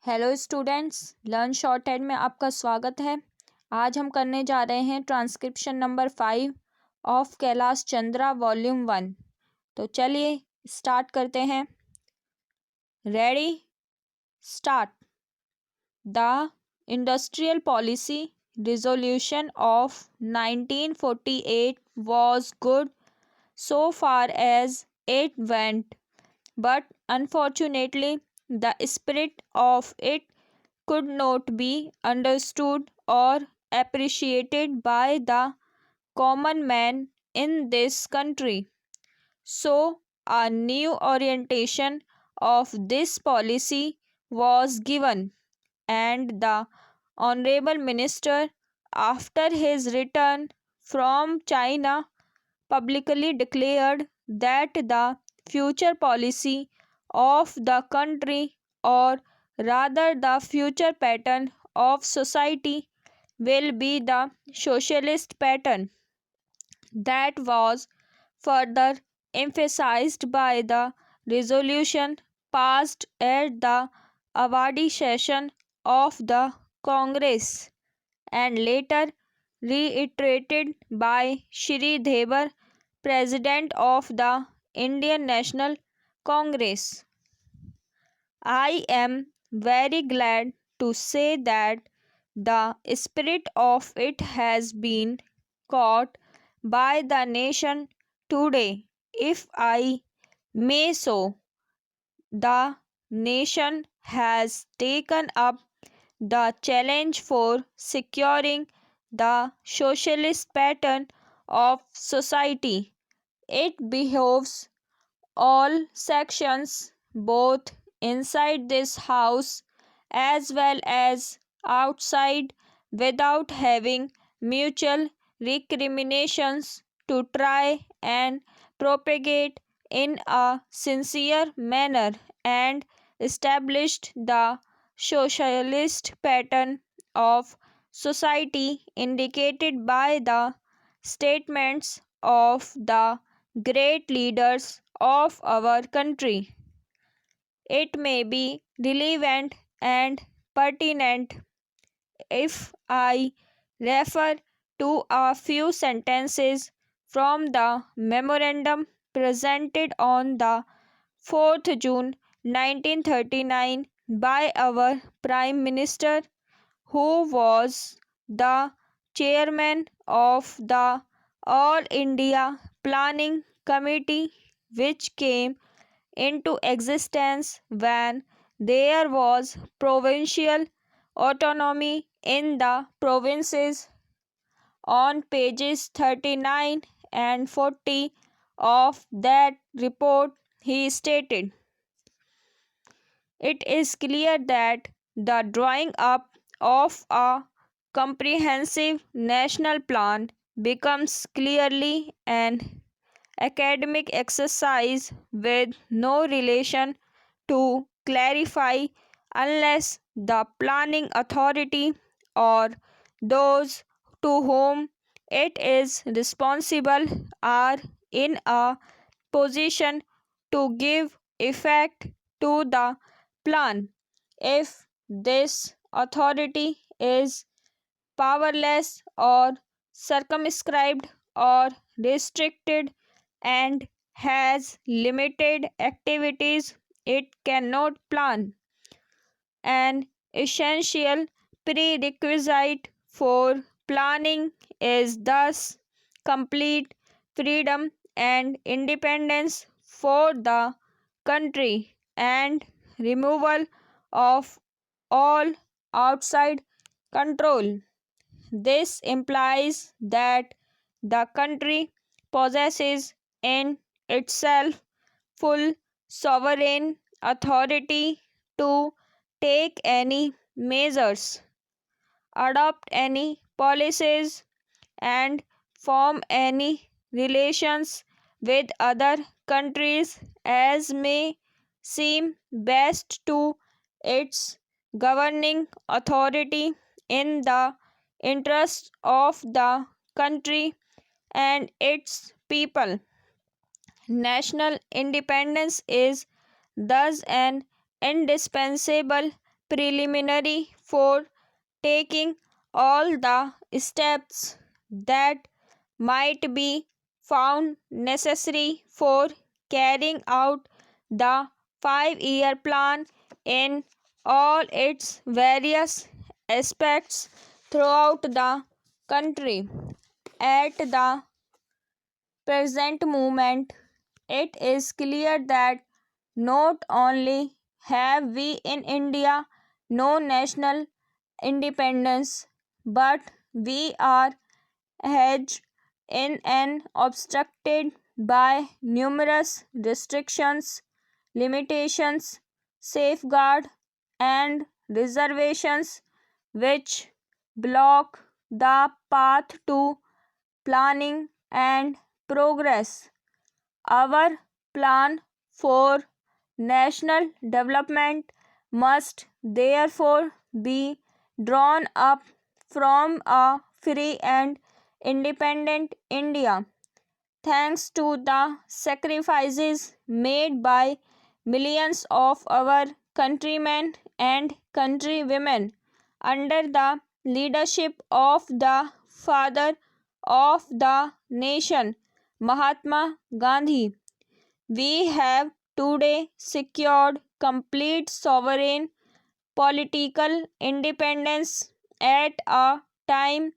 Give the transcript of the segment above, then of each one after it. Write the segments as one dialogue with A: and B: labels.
A: Hello students, learn shorthand में आपका स्वागत है। आज हम करने जा रहे हैं transcription number 5 of Kailash Chandra volume 1। तो चलिए स्टार्ट करते हैं। Ready, start. The industrial policy resolution of 1948 was good so far as it went, but unfortunately the spirit of it could not be understood or appreciated by the common man in this country. So, a new orientation of this policy was given, and the Honorable Minister, after his return from China, publicly declared that the future policy of the country, or rather the future pattern of society, will be the socialist pattern. That was further emphasized by the resolution passed at the Awadi session of the Congress and later reiterated by Shri Devar, President of the Indian National Congress. I am very glad to say that the spirit of it has been caught by the nation today. If I may so, the nation has taken up the challenge for securing the socialist pattern of society. It behoves all sections, both inside this house as well as outside, without having mutual recriminations, to try and propagate in a sincere manner and established the socialist pattern of society indicated by the statements of the great leaders of our country. It may be relevant and pertinent if I refer to a few sentences from the memorandum presented on the 4th June 1939 by our Prime Minister, who was the chairman of the All India Planning Committee, which came into existence when there was provincial autonomy in the provinces. On pages 39 and 40 of that report, he stated, "It is clear that the drawing up of a comprehensive national plan becomes clearly an academic exercise with no relation to clarify unless the planning authority or those to whom it is responsible are in a position to give effect to the plan. If this authority is powerless or circumscribed or restricted and has limited activities, it cannot plan. An essential prerequisite for planning is thus complete freedom and independence for the country and removal of all outside control. This implies that the country possesses in itself full sovereign authority to take any measures, adopt any policies, and form any relations with other countries as may seem best to its governing authority in the interests of the country and its people. National independence is thus an indispensable preliminary for taking all the steps that might be found necessary for carrying out the 5-year plan in all its various aspects throughout the country. At the present moment, it is clear that not only have we in India no national independence, but we are hedged in and obstructed by numerous restrictions, limitations, safeguards, and reservations which block the path to planning and progress. Our plan for national development must therefore be drawn up from a free and independent India. Thanks to the sacrifices made by millions of our countrymen and countrywomen under the leadership of the father of the nation, Mahatma Gandhi, we have today secured complete sovereign political independence at a time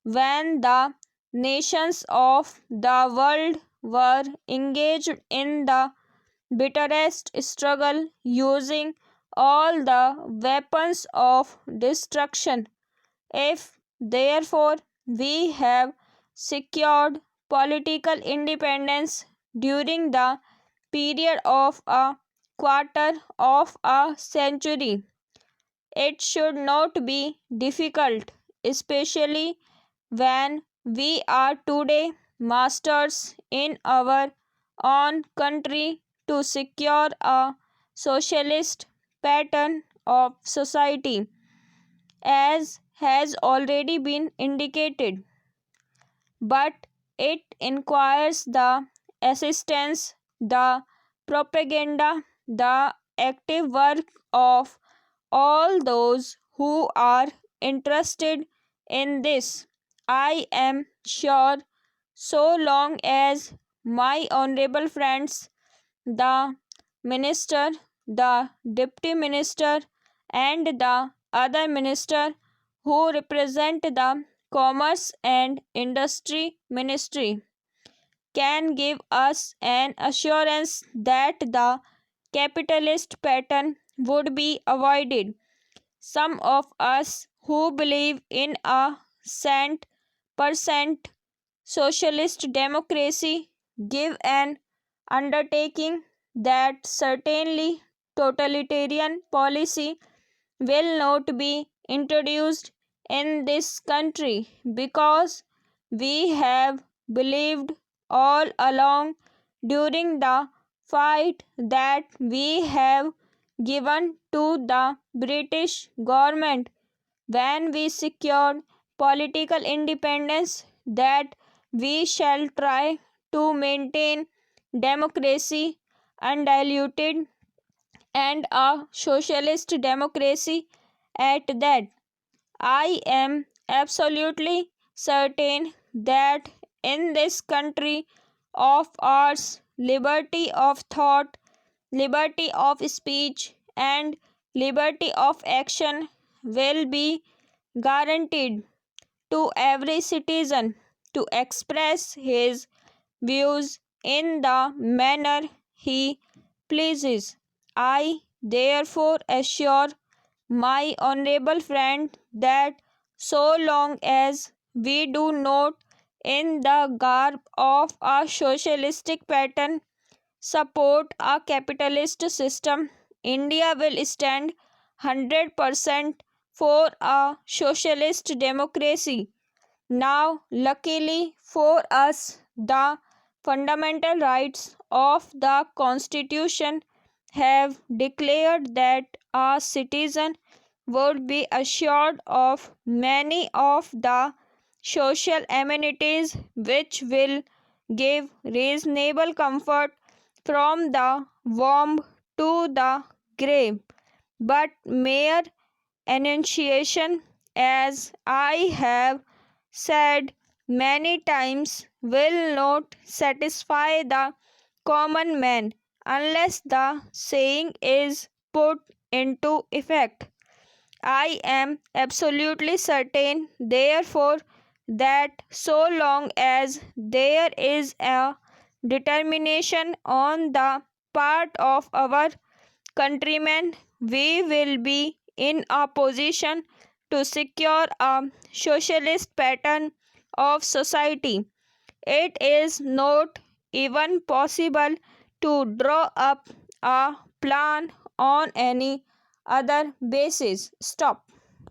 A: when the nations of the world were engaged in the bitterest struggle using all the weapons of destruction. If, therefore, we have secured political independence during the period of a quarter of a century, it should not be difficult, especially when we are today masters in our own country, to secure a socialist pattern of society, as has already been indicated. But it requires the assistance, the propaganda, the active work of all those who are interested in this. I am sure so long as my honorable friends, the minister, the deputy minister, and the other minister who represent the commerce and industry ministry, can give us an assurance that the capitalist pattern would be avoided. Some of us who believe in a cent percent socialist democracy give an undertaking that certainly totalitarian policy will not be introduced in this country, because we have believed all along during the fight that we have given to the British government when we secured political independence, that we shall try to maintain democracy undiluted, and a socialist democracy at that. I am absolutely certain that in this country of ours, liberty of thought, liberty of speech, and liberty of action will be guaranteed to every citizen to express his views in the manner he pleases. I therefore assure my honorable friend that so long as we do not, in the garb of a socialistic pattern, support a capitalist system, India will stand 100% for a socialist democracy. Now, luckily for us, the fundamental rights of the Constitution have declared that a citizen would be assured of many of the social amenities which will give reasonable comfort from the womb to the grave. But mere enunciation, as I have said many times, will not satisfy the common man unless the saying is put into effect. I am absolutely certain, therefore, that so long as there is a determination on the part of our countrymen, we will be in a position to secure a socialist pattern of society. It is not even possible to draw up a plan on any other basis. Stop.